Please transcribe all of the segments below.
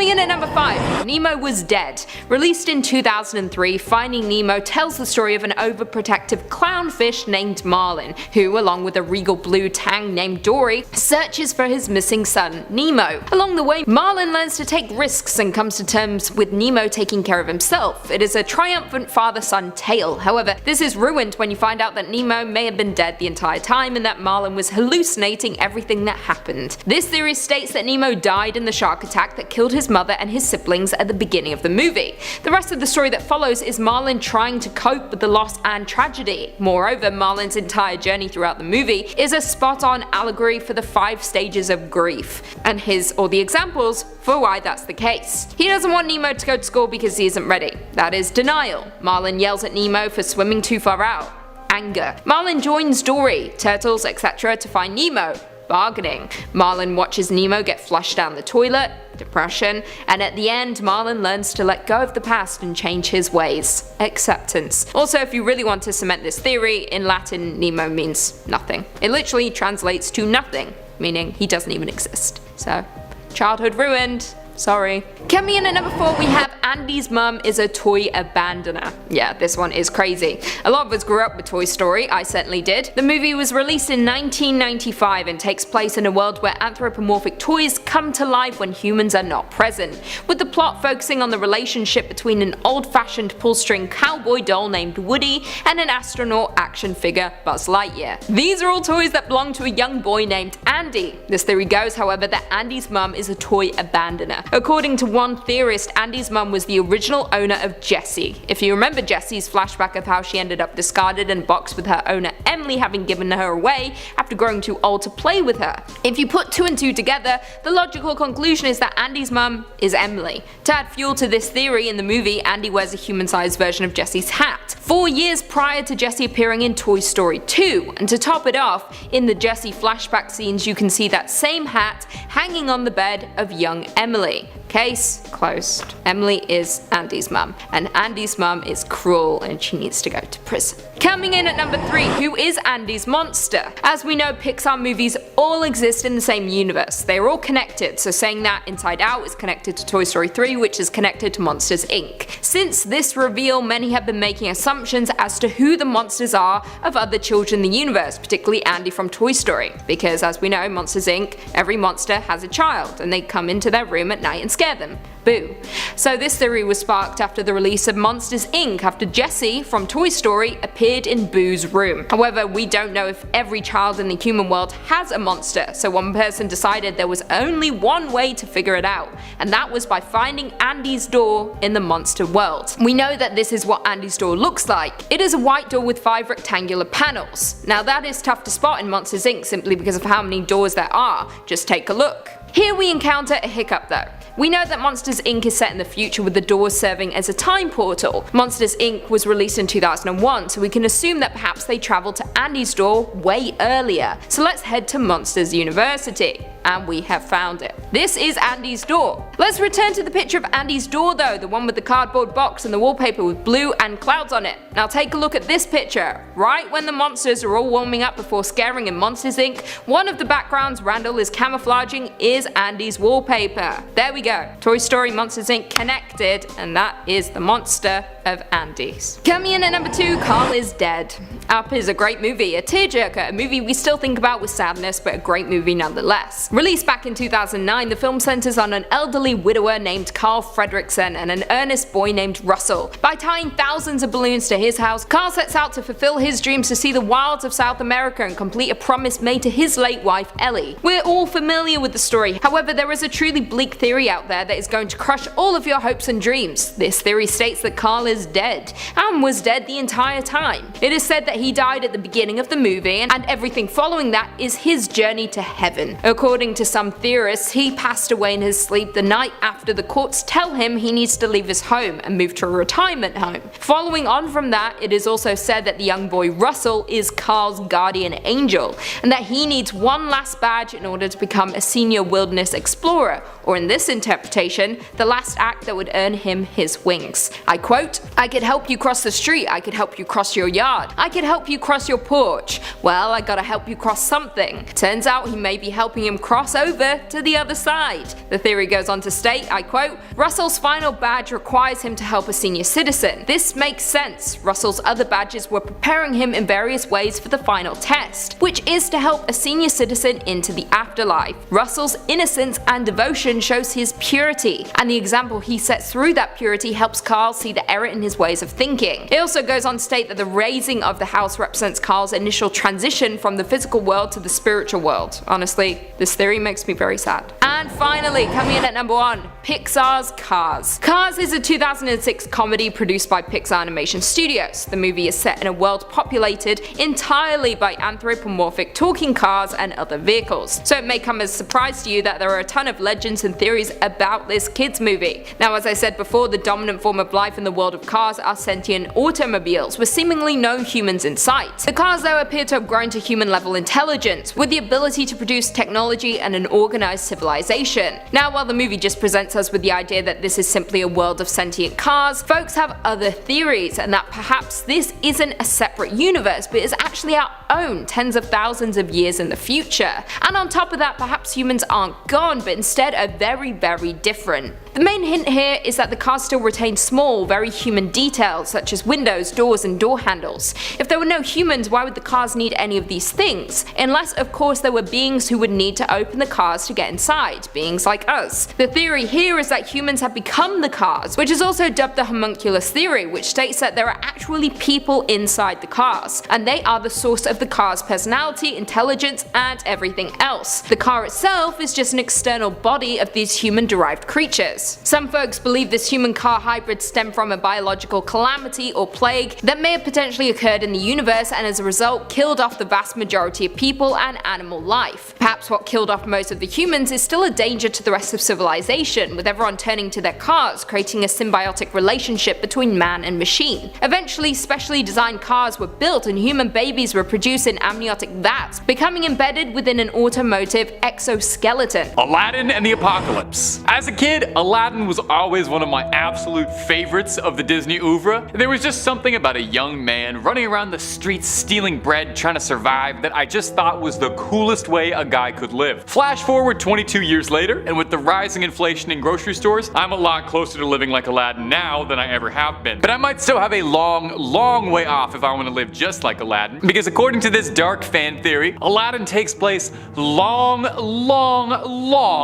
Coming in at number 5, Nemo was dead. Released in 2003, Finding Nemo tells the story of an overprotective clownfish named Marlin, who, along with a regal blue tang named Dory, searches for his missing son, Nemo. Along the way, Marlin learns to take risks and comes to terms with Nemo taking care of himself. It is a triumphant father-son tale. However, this is ruined when you find out that Nemo may have been dead the entire time and that Marlin was hallucinating everything that happened. This theory states that Nemo died in the shark attack that killed his mother and his siblings at the beginning of the movie. The rest of the story that follows is Marlin trying to cope with the loss and tragedy. Moreover, Marlin's entire journey throughout the movie is a spot-on allegory for the 5 stages of grief, and his or the examples for why that's the case. He doesn't want Nemo to go to school because he isn't ready. That is denial. Marlin yells at Nemo for swimming too far out. Anger. Marlin joins Dory, turtles, etc. to find Nemo. Bargaining. Marlin watches Nemo get flushed down the toilet. Depression. And at the end, Marlin learns to let go of the past and change his ways. Acceptance. Also, if you really want to cement this theory, in Latin, Nemo means nothing. It literally translates to nothing, meaning he doesn't even exist. So, childhood ruined. Sorry. Coming in at number 4, we have Andy's mum is a toy abandoner. Yeah, this one is crazy. A lot of us grew up with Toy Story, I certainly did. The movie was released in 1995 and takes place in a world where anthropomorphic toys come to life when humans are not present, with the plot focusing on the relationship between an old-fashioned pull-string cowboy doll named Woody and an astronaut action figure Buzz Lightyear. These are all toys that belong to a young boy named Andy. This theory goes, however, that Andy's mum is a toy abandoner. According to one theorist, Andy's mum was the original owner of Jessie. If you remember Jessie's flashback of how she ended up discarded and boxed with her owner Emily having given her away after growing too old to play with her. If you put 2 and 2 together, the logical conclusion is that Andy's mum is Emily. To add fuel to this theory, in the movie, Andy wears a human-sized version of Jessie's hat, 4 years prior to Jessie appearing in Toy Story 2, and to top it off, in the Jessie flashback scenes you can see that same hat hanging on the bed of young Emily. Case closed. Emily is Andy's mum, and Andy's mum is cruel and she needs to go to prison. Coming in at number 3, who is Andy's monster? As we know, Pixar movies all exist in the same universe. They are all connected, so saying that Inside Out is connected to Toy Story 3, which is connected to Monsters Inc. Since this reveal, many have been making assumptions as to who the monsters are of other children in the universe, particularly Andy from Toy Story, because as we know, Monsters Inc., every monster has a child, and they come into their room at night and scare them. Boo. So this theory was sparked after the release of Monsters Inc. after Jessie from Toy Story appeared in Boo's room. However, we don't know if every child in the human world has a monster, so one person decided there was only one way to figure it out, and that was by finding Andy's door in the monster world. We know that this is what Andy's door looks like. It is a white door with 5 rectangular panels. Now that is tough to spot in Monsters Inc. simply because of how many doors there are. Just take a look. Here we encounter a hiccup though. We know that Monsters Inc. is set in the future with the doors serving as a time portal. Monsters Inc. was released in 2001, so we can assume that perhaps they travelled to Andy's door way earlier. So let's head to Monsters University. And we have found it. This is Andy's door. Let's return to the picture of Andy's door though, the one with the cardboard box and the wallpaper with blue and clouds on it. Now take a look at this picture. Right when the monsters are all warming up before scaring in Monsters Inc., one of the backgrounds Randall is camouflaging is Andy's wallpaper. There we go. Toy Story Monsters Inc. connected, and that is the monster of Andy's. Coming in at number 2, Carl is Dead. Up is a great movie, a tearjerker, a movie we still think about with sadness, but a great movie nonetheless. Released back in 2009, the film centers on an elderly widower named Carl Fredricksen and an earnest boy named Russell. By tying thousands of balloons to his house, Carl sets out to fulfill his dreams to see the wilds of South America and complete a promise made to his late wife Ellie. We're all familiar with the story, however there is a truly bleak theory out there that is going to crush all of your hopes and dreams. This theory states that Carl is dead, and was dead the entire time. It is said that he died at the beginning of the movie, and everything following that is his journey to heaven. According to some theorists, he passed away in his sleep the night after the courts tell him he needs to leave his home and move to a retirement home. Following on from that, it is also said that the young boy Russell is Carl's guardian angel, and that he needs one last badge in order to become a senior wilderness explorer, or in this interpretation, the last act that would earn him his wings. I quote, "I could help you cross the street, I could help you cross your yard, I could help you cross your porch. Well, I gotta help you cross something." Turns out he may be helping him cross over to the other side. The theory goes on to state, I quote, "Russell's final badge requires him to help a senior citizen. This makes sense. Russell's other badges were preparing him in various ways for the final test, which is to help a senior citizen into the afterlife. Russell's innocence and devotion shows his purity, and the example he sets through that purity helps Carl see the error in his ways of thinking." It also goes on to state that the raising of the house represents Carl's initial transition from the physical world to the spiritual world. Honestly, this theory makes me very sad. And finally, coming in at number 1, Pixar's Cars. Cars is a 2006 comedy produced by Pixar Animation Studios. The movie is set in a world populated entirely by anthropomorphic talking cars and other vehicles, so it may come as a surprise to you that there are a ton of legends and theories about this kids movie. Now, as I said before, the dominant form of life in the world of Cars are sentient automobiles with seemingly no humans in sight. The cars though appear to have grown to human level intelligence, with the ability to produce technology and an organized civilization. Now, while the movie just presents us with the idea that this is simply a world of sentient cars, folks have other theories, and that perhaps this isn't a separate universe but is actually our own tens of thousands of years in the future. And on top of that, perhaps humans aren't gone but instead are very, very different. The main hint here is that the cars still retain small, very human details such as windows, doors, and door handles. If there were no humans, why would the cars need any of these things? Unless, of course, there were beings who would need to open the cars to get inside, beings like us. The theory here is that humans have become the cars, which is also dubbed the homunculus theory, which states that there are actually people inside the cars, and they are the source of the car's personality, intelligence, and everything else. The car itself is just an external body of these human-derived creatures. Some folks believe this human-car hybrid stemmed from a biological calamity or plague that may have potentially occurred in the universe and as a result killed off the vast majority of people and animal life. Perhaps what killed off most of the humans is still a danger to the rest of civilization, with everyone turning to their cars, creating a symbiotic relationship between man and machine. Eventually, specially designed cars were built and human babies were produced in amniotic vats, becoming embedded within an automotive exoskeleton. Aladdin and the Apocalypse. As a kid, Aladdin was always one of my absolute favorites of the Disney oeuvre. There was just something about a young man running around the streets stealing bread trying to survive that I just thought was the coolest way a guy could live. Flash forward 22 years later, and with the rising inflation in grocery stores, I'm a lot closer to living like Aladdin now than I ever have been. But I might still have a long way off if I want to live just like Aladdin, because according to this dark fan theory, Aladdin takes place long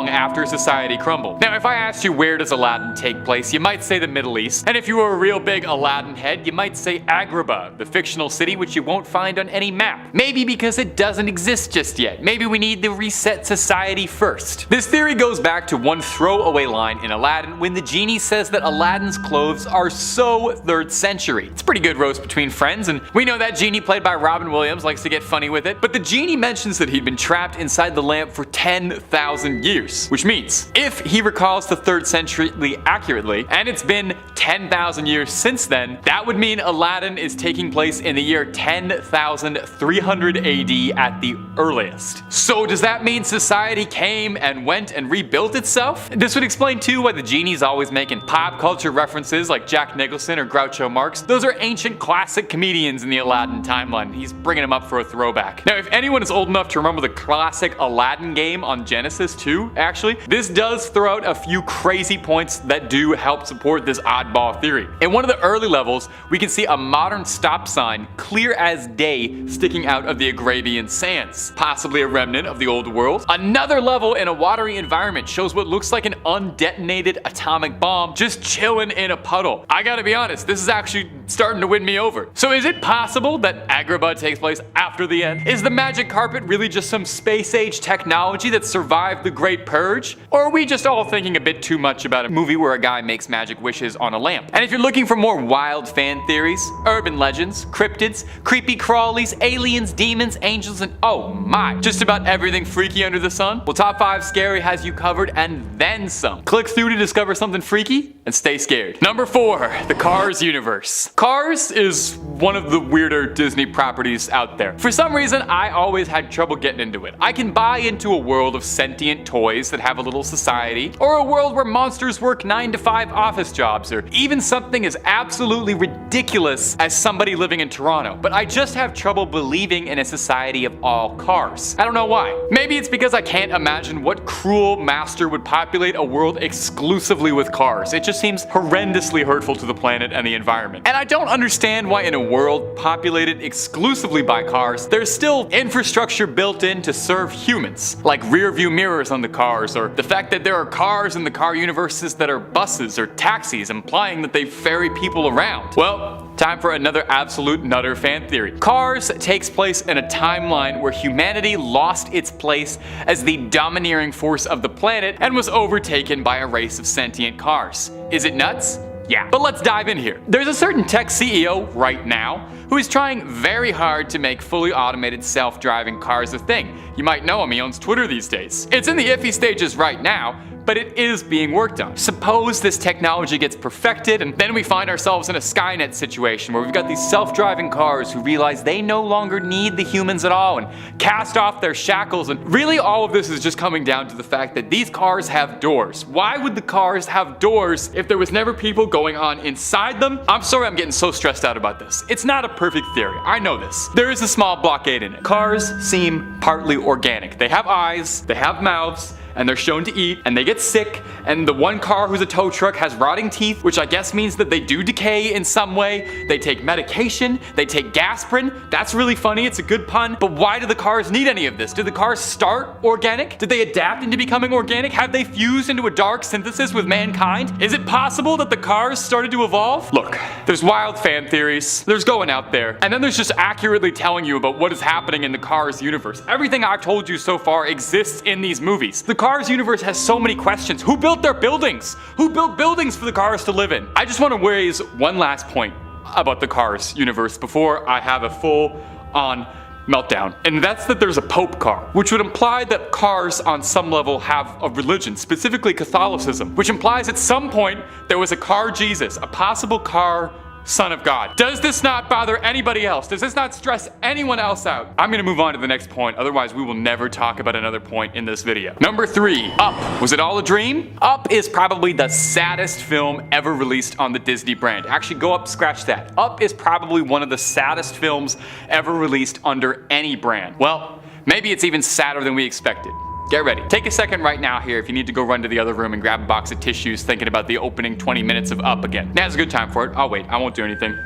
after society crumbled. Now, if I asked you where does Aladdin take place, you might say the Middle East, and if you were a real big Aladdin head, you might say Agrabah, the fictional city which you won't find on any map. Maybe because it doesn't exist just yet. Maybe we need to reset society first. This theory goes back to one throwaway line in Aladdin when the genie says that Aladdin's clothes are so 3rd century. It's a pretty good roast between friends, and we know that genie played by Robin Williams likes to get funny with it, but the genie mentions that he'd been trapped inside the lamp for 10,000 years, which means if he recalls the 3rd century accurately, and it's been 10,000 years since then, that would mean Aladdin is taking place in the year 10,300 AD at the earliest. So does that mean society came and went and rebuilt itself? This would explain too why the genie's always making pop culture references like Jack Nicholson or Groucho Marx. Those are ancient classic comedians in the Aladdin timeline. He's bringing them up for a throwback. Now, if anyone is old enough to remember the classic Aladdin game on Genesis 2, actually, this does throw out a few crazy points that do help support this oddball theory. In one of the early levels, we can see a modern stop sign, clear as day, sticking out of the Arabian sands, possibly a remnant of the old world. Another level in a watery environment shows what looks like an undetonated atomic bomb just chilling in a puddle. I gotta be honest, this is actually starting to win me over. So is it possible that Agrabah takes place after the end? Is the magic carpet really just some space-age technology that survived the Great Purge? Or are we just all thinking a bit too much about a movie where a guy makes magic wishes on a lamp? And if you're looking for more wild fan theories, urban legends, cryptids, creepy crawlies, aliens, demons, angels, and oh my, just about everything freaky under the sun, well, Top 5 Scary has you covered and then some. Click through to discover something freaky and stay scared. Number 4, the Cars universe. Cars is one of the weirder Disney properties out there. For some reason, I always had trouble getting into it. I can buy into a world of sentient toys that have a little society, or a world where monsters work 9-to-5 office jobs, or even something as absolutely ridiculous as somebody living in Toronto. But I just have trouble believing in a society of all cars. I don't know why. Maybe it's because I can't imagine what cruel master would populate a world exclusively with cars. It just seems horrendously hurtful to the planet and the environment. And I don't understand why in a world populated exclusively by cars, there's still infrastructure built in to serve humans, like rear view mirrors on the cars, or the fact that there are cars in the car universes that are buses or taxis, implying that they ferry people around. Well, time for another absolute nutter fan theory. Cars takes place in a timeline where humanity lost its place as the domineering force of the planet and was overtaken by a race of sentient cars. Is it nuts? Yeah, but let's dive in here. There's a certain tech CEO right now who is trying very hard to make fully automated self-driving cars a thing. You might know him, he owns Twitter these days. It's in the iffy stages right now, but it is being worked on. Suppose this technology gets perfected and then we find ourselves in a Skynet situation where we've got these self-driving cars who realize they no longer need the humans at all and cast off their shackles, and really all of this is just coming down to the fact that these cars have doors. Why would the cars have doors if there was never people going on inside them? I'm sorry I'm getting so stressed out about this. It's not a perfect theory, I know this. There is a small blockade in it. Cars seem partly organic. They have eyes, they have mouths, and they're shown to eat, and they get sick, and the one car who's a tow truck has rotting teeth, which I guess means that they do decay in some way. They take medication, they take Gasprin. That's really funny, it's a good pun, but why do the cars need any of this? Did the cars start organic? Did they adapt into becoming organic? Have they fused into a dark synthesis with mankind? Is it possible that the cars started to evolve? Look, there's wild fan theories, there's going out there, and then there's just accurately telling you about what is happening in the Cars universe. Everything I've told you so far exists in these movies. The Cars universe has so many questions. Who built their buildings? Who built buildings for the cars to live in? I just want to raise one last point about the Cars universe before I have a full-on meltdown. And that's that there's a Pope car, which would imply that cars on some level have a religion, specifically Catholicism, which implies at some point there was a car Jesus, a possible car Son of God. Does this not bother anybody else? Does this not stress anyone else out? I'm gonna move on to the next point, otherwise we will never talk about another point in this video. Number 3, Up. Was it all a dream? Up is probably the saddest film ever released on the Disney brand. Actually, go up, scratch that. Up is probably one of the saddest films ever released under any brand. Well, maybe it's even sadder than we expected. Get ready. Take a second right now here if you need to go run to the other room and grab a box of tissues thinking about the opening 20 minutes of Up again. Now's a good time for it. I'll wait. I won't do anything.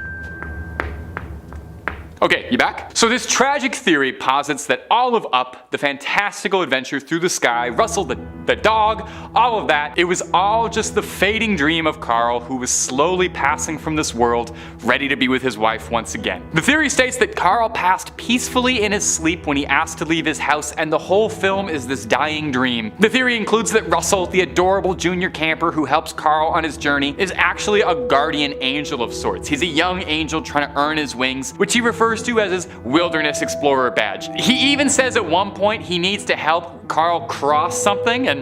Okay, you back? So this tragic theory posits that all of Up, the fantastical adventure through the sky, Russell the dog, all of that, it was all just the fading dream of Carl, who was slowly passing from this world, ready to be with his wife once again. The theory states that Carl passed peacefully in his sleep when he asked to leave his house, and the whole film is this dying dream. The theory includes that Russell, the adorable junior camper who helps Carl on his journey, is actually a guardian angel of sorts. He's a young angel trying to earn his wings, which he refers to as his wilderness explorer badge. He even says at one point he needs to help Carl cross something, and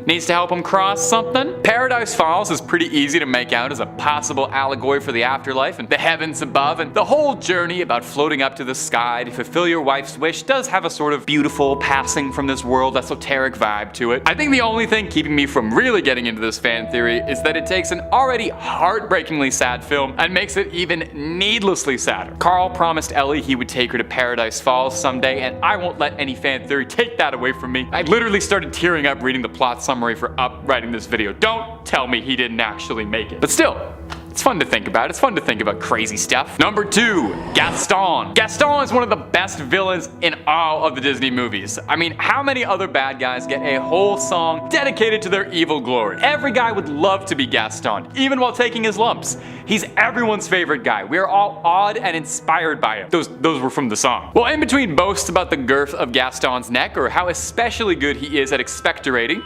needs to help him cross something? Paradise Falls is pretty easy to make out as a possible allegory for the afterlife and the heavens above, and the whole journey about floating up to the sky to fulfill your wife's wish does have a sort of beautiful passing from this world esoteric vibe to it. I think the only thing keeping me from really getting into this fan theory is that it takes an already heartbreakingly sad film and makes it even needlessly sadder. Carl promised Ellie he would take her to Paradise Falls someday, and I won't let any fan theory take that away from me. I literally started tearing up reading the plot summary for Up writing this video. Don't tell me he didn't actually make it. But still, it's fun to think about. It's fun to think about crazy stuff. Number 2, Gaston. Gaston is one of the best villains in all of the Disney movies. I mean, how many other bad guys get a whole song dedicated to their evil glory? Every guy would love to be Gaston, even while taking his lumps. He's everyone's favorite guy. We are all awed and inspired by him. Those were from the song. Well, in between boasts about the girth of Gaston's neck or how especially good he is at expectorating,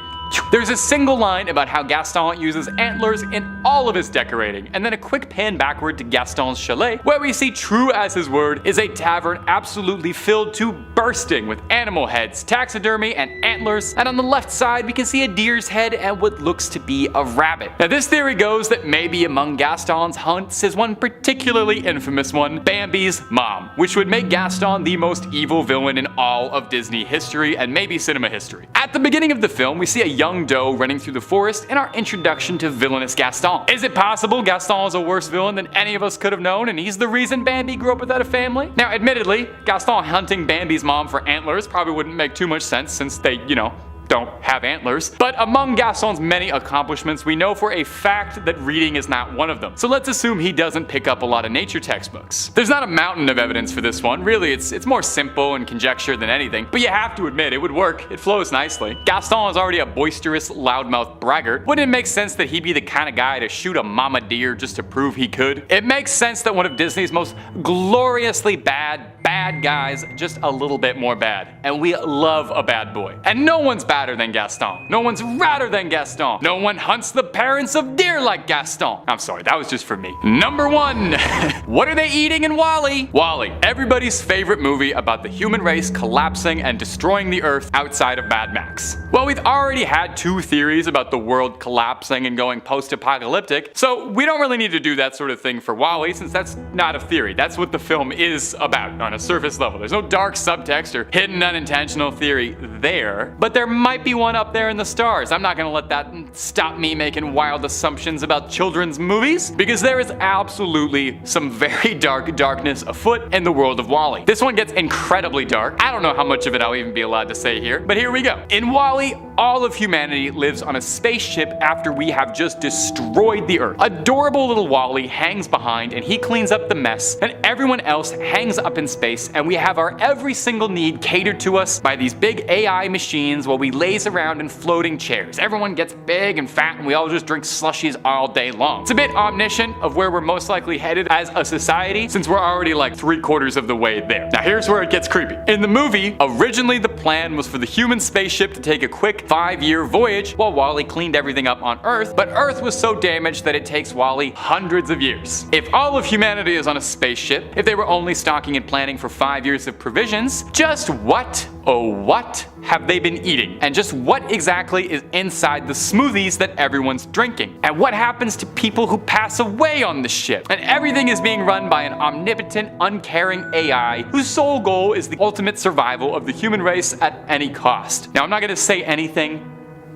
There's a single line about how Gaston uses antlers in all of his decorating, and then a quick pan backward to Gaston's chalet, where we see, true as his word, is a tavern absolutely filled to bursting with animal heads, taxidermy, and antlers, and on the left side we can see a deer's head and what looks to be a rabbit. Now this theory goes that maybe among Gaston's hunts is one particularly infamous one, Bambi's mom, which would make Gaston the most evil villain in all of Disney history and maybe cinema history. At the beginning of the film, we see a young doe running through the forest in our introduction to villainous Gaston. Is it possible Gaston is a worse villain than any of us could have known, and he's the reason Bambi grew up without a family? Now admittedly, Gaston hunting Bambi's mom for antlers probably wouldn't make too much sense since they, don't have antlers. But among Gaston's many accomplishments, we know for a fact that reading is not one of them. So let's assume he doesn't pick up a lot of nature textbooks. There's not a mountain of evidence for this one. Really, it's more simple and conjecture than anything. But you have to admit, it would work. It flows nicely. Gaston is already a boisterous, loudmouth braggart. Wouldn't it make sense that he'd be the kind of guy to shoot a mama deer just to prove he could? It makes sense that one of Disney's most gloriously bad guys just a little bit more bad. And we love a bad boy. And no one's badder than Gaston. No one's radder than Gaston. No one hunts the parents of deer like Gaston. I'm sorry, that was just for me. Number 1. What are they eating in WALL-E? WALL-E, everybody's favorite movie about the human race collapsing and destroying the earth outside of Mad Max. Well, we've already had 2 theories about the world collapsing and going post-apocalyptic, so we don't really need to do that sort of thing for WALL-E since that's not a theory. That's what the film is about on a surface level. There's no dark subtext or hidden unintentional theory there, but there might be one up there in the stars. I'm not gonna let that stop me making wild assumptions about children's movies, because there is absolutely some very dark darkness afoot in the world of WALL-E. This one gets incredibly dark. I don't know how much of it I'll even be allowed to say here, but here we go. In WALL-E, all of humanity lives on a spaceship after we have just destroyed the Earth. Adorable little WALL-E hangs behind and he cleans up the mess, and everyone else hangs up in space, and we have our every single need catered to us by these big AI machines while we laze around in floating chairs. Everyone gets big and fat and we all just drink slushies all day long. It's a bit omniscient of where we're most likely headed as a society since we're already like 3/4 of the way there. Now here's where it gets creepy. In the movie, originally the plan was for the human spaceship to take a quick 5-year voyage while WALL-E cleaned everything up on Earth, but Earth was so damaged that it takes WALL-E hundreds of years. If all of humanity is on a spaceship, if they were only stocking and planning for 5 years of provisions, just what, oh what, have they been eating? And just what exactly is inside the smoothies that everyone's drinking? And what happens to people who pass away on the ship? And everything is being run by an omnipotent, uncaring AI whose sole goal is the ultimate survival of the human race at any cost. Now I'm not gonna say anything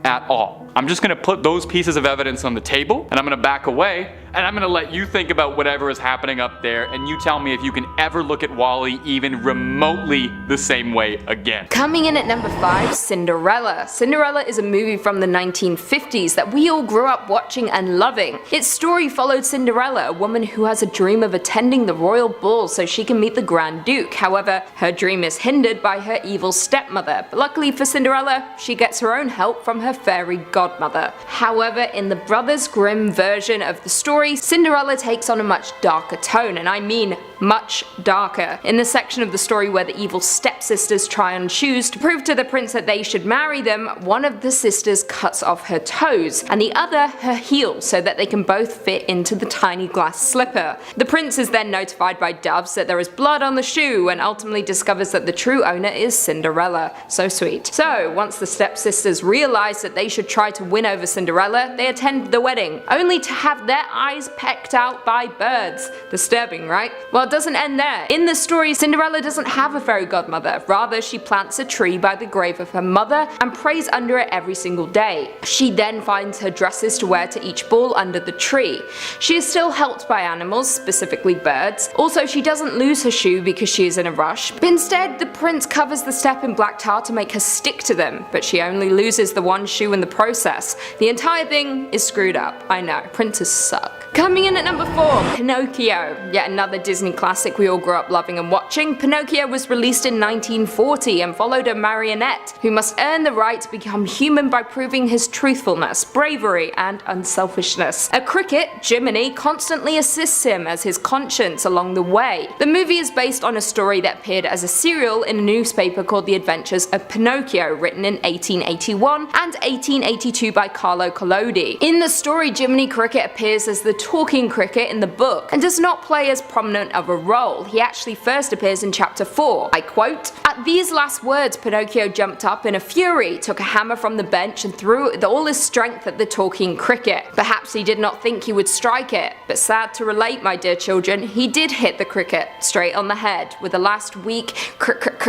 at all. I'm just gonna put those pieces of evidence on the table, and I'm gonna back away, and I'm gonna let you think about whatever is happening up there, and you tell me if you can ever look at WALL-E even remotely the same way again. Coming in at number 5, Cinderella. Cinderella is a movie from the 1950s that we all grew up watching and loving. Its story followed Cinderella, a woman who has a dream of attending the royal ball so she can meet the Grand Duke. However, her dream is hindered by her evil stepmother, but luckily for Cinderella, she gets her own help from her fairy godmother. However, in the Brothers Grimm version of the story, Cinderella takes on a much darker tone, and I mean much darker. In the section of the story where the evil stepsisters try on shoes to prove to the prince that they should marry them, one of the sisters cuts off her toes, and the other her heel, so that they can both fit into the tiny glass slipper. The prince is then notified by doves that there is blood on the shoe, and ultimately discovers that the true owner is Cinderella. So sweet. So, once the stepsisters realize that they should try to win over Cinderella, they attend the wedding, only to have their eyes pecked out by birds. Disturbing, right? Well, it doesn't end there. In the story, Cinderella doesn't have a fairy godmother. Rather, she plants a tree by the grave of her mother and prays under it every single day. She then finds her dresses to wear to each ball under the tree. She is still helped by animals, specifically birds. Also, she doesn't lose her shoe because she is in a rush, but instead the prince covers the step in black tar to make her stick to them, but she only loses the one shoe in the process. The entire thing is screwed up. I know, princes suck. Coming in at number 4, Pinocchio. Yet another Disney classic we all grew up loving and watching, Pinocchio was released in 1940 and followed a marionette who must earn the right to become human by proving his truthfulness, bravery, and unselfishness. A cricket, Jiminy, constantly assists him as his conscience along the way. The movie is based on a story that appeared as a serial in a newspaper called The Adventures of Pinocchio, written in 1881 and 1882 by Carlo Collodi. In the story, Jiminy Cricket appears as the talking cricket in the book and does not play as prominent of a role. He actually first appears in chapter 4. I quote, "At these last words, Pinocchio jumped up in a fury, took a hammer from the bench and threw it with all his strength at the talking cricket. Perhaps he did not think he would strike it, but sad to relate, my dear children, he did hit the cricket straight on the head. With a last weak crick,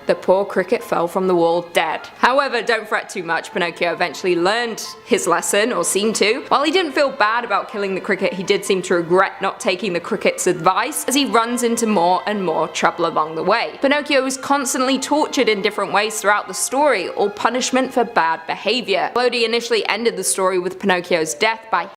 the poor cricket fell from the wall dead." However, don't fret too much, Pinocchio eventually learned his lesson, or seemed to. While he didn't feel bad about killing the cricket, he did seem to regret not taking the cricket's advice, as he runs into more and more trouble along the way. Pinocchio is constantly tortured in different ways throughout the story, all punishment for bad behavior. Collodi initially ended the story with Pinocchio's death by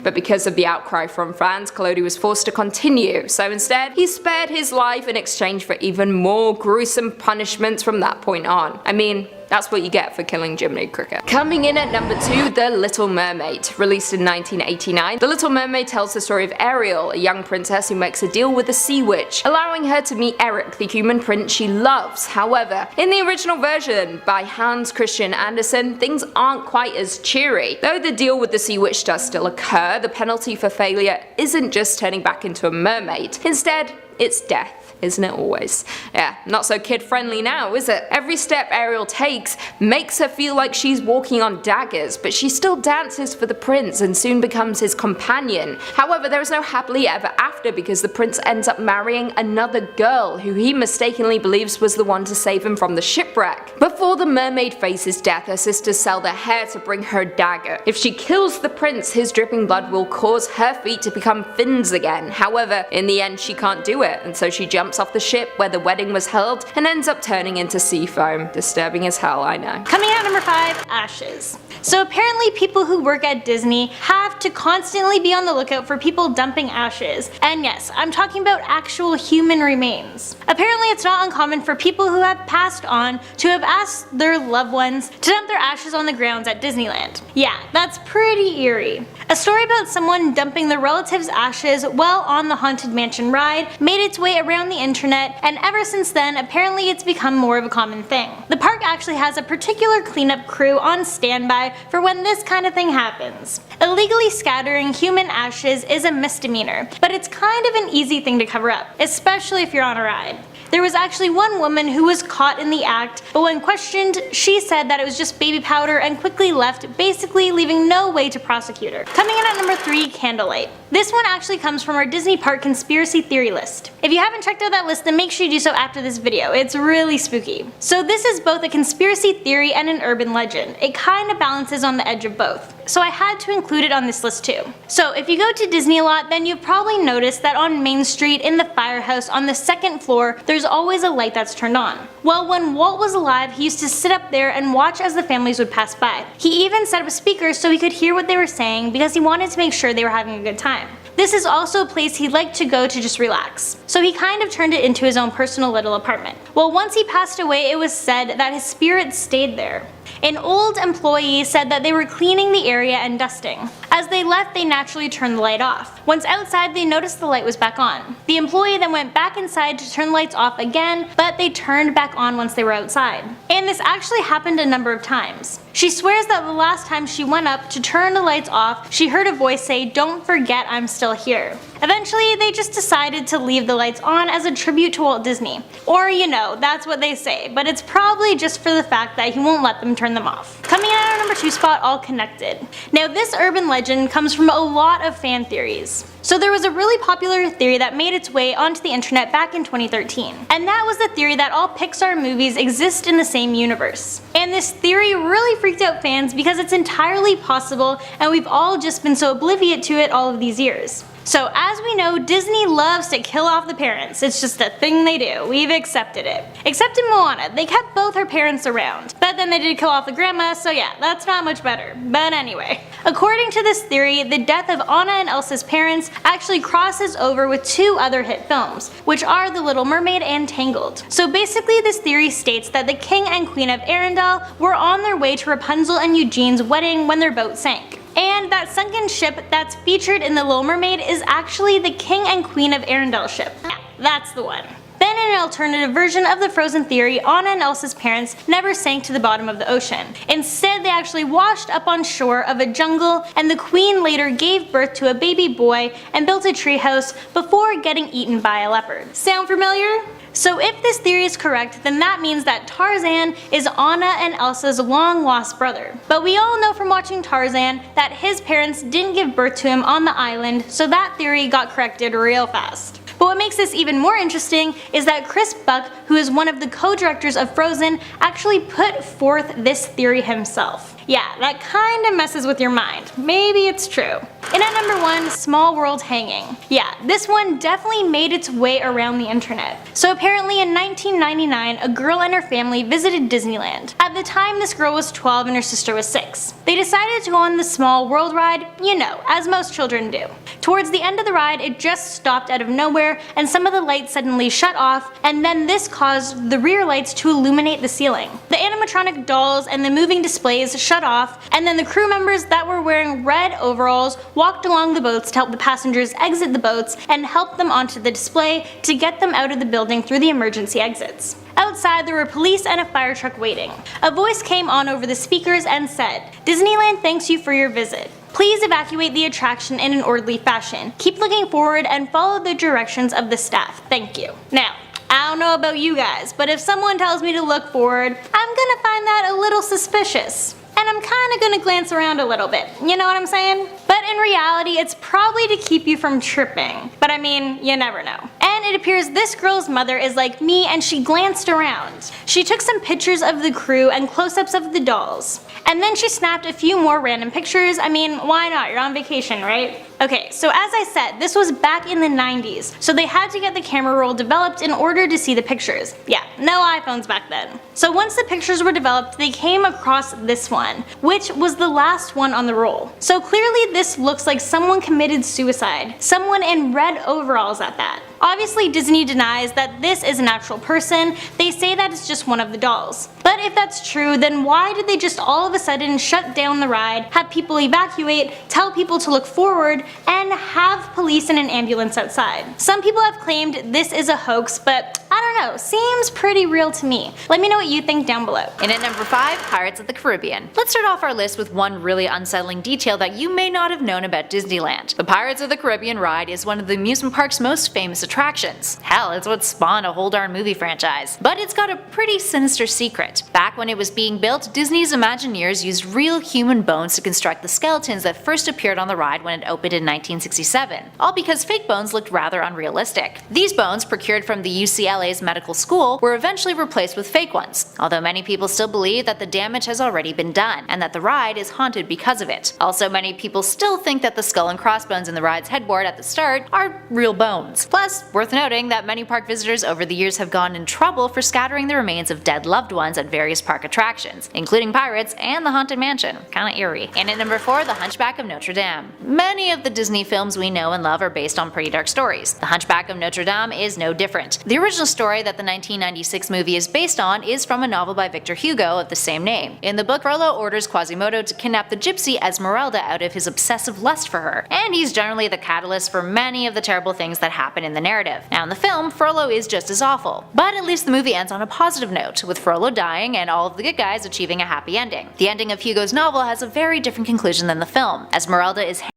but because of the outcry from fans, Collodi was forced to continue, so instead he spared his life in exchange for even more gruesome punishments from that point on. I mean, that's what you get for killing Jiminy Cricket. Coming in at number 2, The Little Mermaid. Released in 1989, The Little Mermaid tells the story of Ariel, a young princess who makes a deal with a sea witch, allowing her to meet Eric, the human prince she loves. However, in the original version, by Hans Christian Andersen, things aren't quite as cheery. Though the deal with the sea witch does still occur, the penalty for failure isn't just turning back into a mermaid. Instead, it's death. Isn't it always? Yeah, not so kid friendly now, is it? Every step Ariel takes makes her feel like she's walking on daggers, but she still dances for the prince and soon becomes his companion. However, there is no happily ever after because the prince ends up marrying another girl who he mistakenly believes was the one to save him from the shipwreck. Before the mermaid faces death, her sisters sell their hair to bring her a dagger. If she kills the prince, his dripping blood will cause her feet to become fins again. However, in the end she can't do it, and so she jumps off the ship where the wedding was held and ends up turning into sea foam. Disturbing as hell, I know. Coming in at number 5, ashes. So apparently people who work at Disney have to constantly be on the lookout for people dumping ashes. And yes, I'm talking about actual human remains. Apparently it's not uncommon for people who have passed on to have asked their loved ones to dump their ashes on the grounds at Disneyland. Yeah, that's pretty eerie. A story about someone dumping their relative's ashes while on the Haunted Mansion ride made its way around the internet, and ever since then apparently it's become more of a common thing. The park actually has a particular cleanup crew on standby for when this kind of thing happens. Illegally scattering human ashes is a misdemeanor, but it's kind of an easy thing to cover up, especially if you're on a ride. There was actually one woman who was caught in the act, but when questioned, she said that it was just baby powder and quickly left, basically leaving no way to prosecute her. Coming in at number 3, Candlelight. This one actually comes from our Disney Park conspiracy theory list. If you haven't checked out that list, then make sure you do so after this video. It's really spooky. So this is both a conspiracy theory and an urban legend. It kind of balances on the edge of both. So I had to include it on this list too. So if you go to Disney a lot, then you've probably noticed that on Main Street in the firehouse on the 2nd floor, there's always a light that's turned on. Well, when Walt was alive, he used to sit up there and watch as the families would pass by. He even set up speakers so he could hear what they were saying because he wanted to make sure they were having a good time. This is also a place he liked to go to just relax. So he kind of turned it into his own personal little apartment. Well, once he passed away, it was said that his spirit stayed there. An old employee said that they were cleaning the area and dusting. As they left, they naturally turned the light off. Once outside, they noticed the light was back on. The employee then went back inside to turn the lights off again, but they turned back on once they were outside. And this actually happened a number of times. She swears that the last time she went up to turn the lights off, she heard a voice say, "Don't forget I'm still here." Eventually, they just decided to leave the lights on as a tribute to Walt Disney. Or, you know, that's what they say, but it's probably just for the fact that he won't let them turn them off. Coming in at our number 2 spot, All Connected. Now this urban legend comes from a lot of fan theories. So there was a really popular theory that made its way onto the internet back in 2013, and that was the theory that all Pixar movies exist in the same universe. And this theory really freaked out fans because it's entirely possible, and we've all just been so oblivious to it all of these years. So as we know, Disney loves to kill off the parents. It's just a thing they do. We've accepted it. Except in Moana, they kept both her parents around. But then they did kill off the grandma, so yeah, that's not much better. But anyway. According to this theory, the death of Anna and Elsa's parents actually crosses over with two other hit films, which are The Little Mermaid and Tangled. So basically this theory states that the King and Queen of Arendelle were on their way to Rapunzel and Eugene's wedding when their boat sank. And that sunken ship that's featured in The Little Mermaid is actually the King and Queen of Arendelle ship. Yeah, that's the one. Then in an alternative version of the Frozen theory, Anna and Elsa's parents never sank to the bottom of the ocean. Instead, they actually washed up on shore of a jungle, and the queen later gave birth to a baby boy and built a treehouse before getting eaten by a leopard. Sound familiar? So if this theory is correct, then that means that Tarzan is Anna and Elsa's long-lost brother. But we all know from watching Tarzan that his parents didn't give birth to him on the island, so that theory got corrected real fast. But what makes this even more interesting is that Chris Buck, who is one of the co-directors of Frozen, actually put forth this theory himself. Yeah, that kinda messes with your mind. Maybe it's true. And at number 1, Small World Hanging. Yeah, this one definitely made its way around the internet. So apparently in 1999, a girl and her family visited Disneyland. At the time, this girl was 12 and her sister was 6. They decided to go on the Small World ride, you know, as most children do. Towards the end of the ride, it just stopped out of nowhere and some of the lights suddenly shut off, and then this caused the rear lights to illuminate the ceiling. The animatronic dolls and the moving displays shut off, and then the crew members that were wearing red overalls walked along the boats to help the passengers exit the boats and help them onto the display to get them out of the building through the emergency exits. Outside, there were police and a fire truck waiting. A voice came on over the speakers and said, "Disneyland thanks you for your visit. Please evacuate the attraction in an orderly fashion. Keep looking forward and follow the directions of the staff. Thank you." Now, I don't know about you guys, but if someone tells me to look forward, I'm gonna find that a little suspicious. And I'm kinda gonna glance around a little bit, you know what I'm saying? But in reality, it's probably to keep you from tripping. But I mean, you never know. And it appears this girl's mother is like me and she glanced around. She took some pictures of the crew and close-ups of the dolls. And then she snapped a few more random pictures. I mean, why not? You're on vacation, right? Okay, so as I said, this was back in the 90s, so they had to get the camera roll developed in order to see the pictures. Yeah, no iPhones back then. So once the pictures were developed, they came across this one, which was the last one on the roll. So clearly this looks like someone committed suicide. Someone in red overalls at that. Obviously Disney denies that this is an actual person. They say that it's just one of the dolls. But if that's true, then why did they just all of a sudden shut down the ride, have people evacuate, tell people to look forward, and have police and an ambulance outside? Some people have claimed this is a hoax, but I don't know, seems pretty real to me. Let me know what you think down below. And at number 5, Pirates of the Caribbean. Let's start off our list with one really unsettling detail that you may not have known about Disneyland. The Pirates of the Caribbean ride is one of the amusement park's most famous attractions. Hell, it's what spawned a whole darn movie franchise. But it's got a pretty sinister secret. Back when it was being built, Disney's Imagineers used real human bones to construct the skeletons that first appeared on the ride when it opened in 1967. All because fake bones looked rather unrealistic. These bones, procured from the UCLA's medical school, were eventually replaced with fake ones, although many people still believe that the damage has already been done, and that the ride is haunted because of it. Also, many people still think that the skull and crossbones in the ride's headboard at the start are real bones. Plus, worth noting that many park visitors over the years have gone in trouble for scattering the remains of dead loved ones at various park attractions, including Pirates and the Haunted Mansion. Kinda eerie. And at number 4, The Hunchback of Notre Dame. Many of the Disney films we know and love are based on pretty dark stories. The Hunchback of Notre Dame is no different. The original story that the 1996 movie is based on is from a novel by Victor Hugo of the same name. In the book, Frollo orders Quasimodo to kidnap the gypsy Esmeralda out of his obsessive lust for her, and he's generally the catalyst for many of the terrible things that happen in the narrative. Now in the film, Frollo is just as awful, but at least the movie ends on a positive note, with Frollo dying and all of the good guys achieving a happy ending. The ending of Hugo's novel has a very different conclusion than the film. Esmeralda is hanged,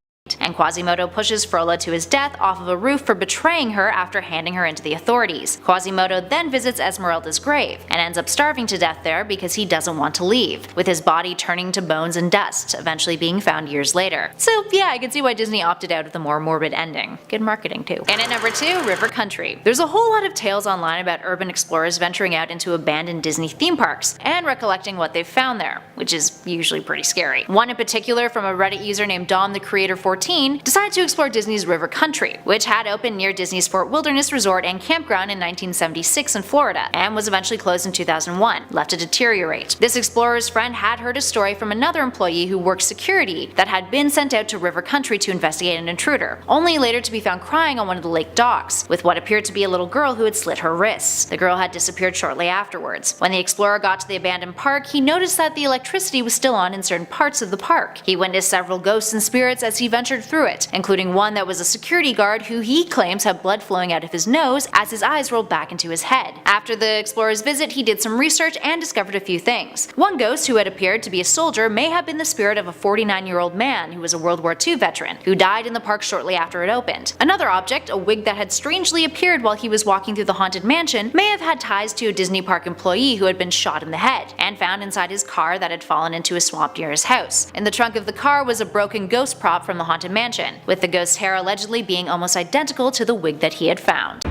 and Quasimodo pushes Frollo to his death off of a roof for betraying her after handing her into the authorities. Quasimodo then visits Esmeralda's grave, and ends up starving to death there because he doesn't want to leave, with his body turning to bones and dust, eventually being found years later. So yeah, I can see why Disney opted out of the more morbid ending. Good marketing too. And at number 2, River Country. There's a whole lot of tales online about urban explorers venturing out into abandoned Disney theme parks, and recollecting what they've found there, which is usually pretty scary. One in particular, from a Reddit user named DomTheCreator14, decided to explore Disney's River Country, which had opened near Disney's Fort Wilderness Resort and Campground in 1976 in Florida, and was eventually closed in 2001, left to deteriorate. This explorer's friend had heard a story from another employee who worked security that had been sent out to River Country to investigate an intruder, only later to be found crying on one of the lake docks, with what appeared to be a little girl who had slit her wrists. The girl had disappeared shortly afterwards. When the explorer got to the abandoned park, he noticed that the electricity was still on in certain parts of the park. He witnessed several ghosts and spirits as he ventured through it, including one that was a security guard who he claims had blood flowing out of his nose as his eyes rolled back into his head. After the explorer's visit, he did some research and discovered a few things. One ghost, who had appeared to be a soldier, may have been the spirit of a 49-year-old man who was a World War II veteran, who died in the park shortly after it opened. Another object, a wig that had strangely appeared while he was walking through the haunted mansion, may have had ties to a Disney park employee who had been shot in the head, and found inside his car that had fallen into a swamp near his house. In the trunk of the car was a broken ghost prop from the haunted mansion, with the ghost's hair allegedly being almost identical to the wig that he had found.